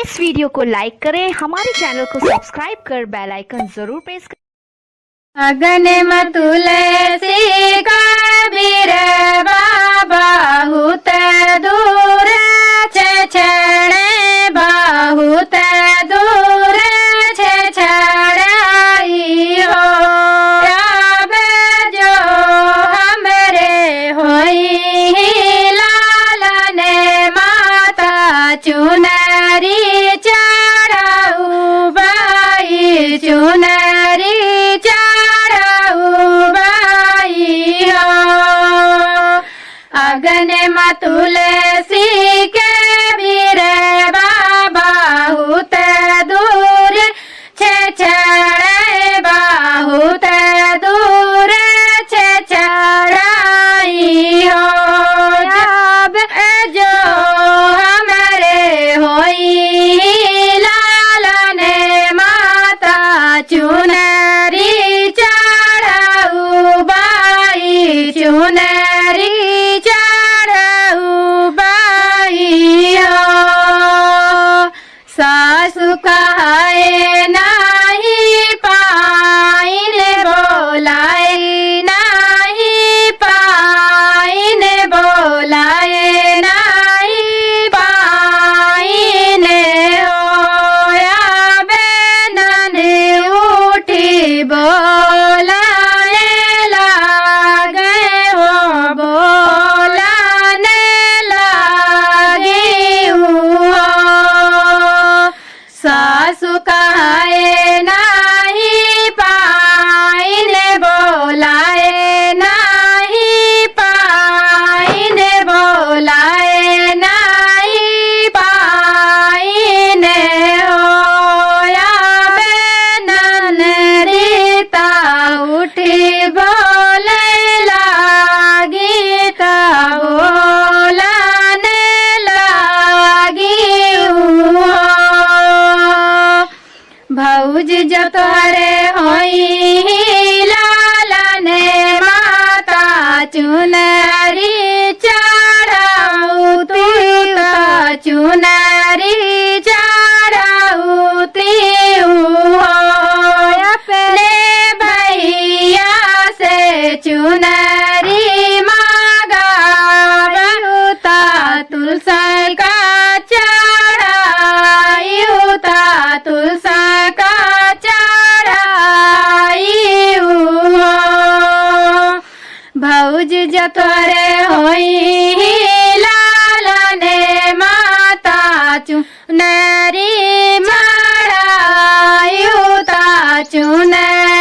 इस video को लाइक करें, हमारे चैनल को सब्सक्राइब कर बेल आइकन जरूर प्रेस करें। अगन में तुलसी कबीर बहुत दूर छड़े बहुत दूर छड़ाई हो अब जो हमरे होई लालन माता चुनरी चढ़ाऊ बाई चुनरी अगन में तुलसी के वीर बहुत दूर छड़े बहुत दूर छड़ाई हो अब जो हमरे होई लालन माता चुनरी चढ़ाऊ बाई चुनरी सासु कहे नहीं पाइन बोलाए नहीं पाइन बोलाए नहीं पाइन होया बेनन उठी बोलाने लागे हो बोलाने लागी हो सासु कहे नहीं पाइन बोलाए नहीं पाइन बोलाए नहीं पाइन होया बेनन रीता उठी बोले लागी ता बोलाने लागी भौज जो तोहरे होई लालन माता चुनरी चढ़ाऊ तू चुनरी चढ़ाऊ तू अपने भैया से चुनरी मांगा बहुता तुलसी का चढ़ाई उता तुलसी का चढ़ाई भौज जो तोरे होई लालन माता चुनरी चढ़ाई उता चुनरी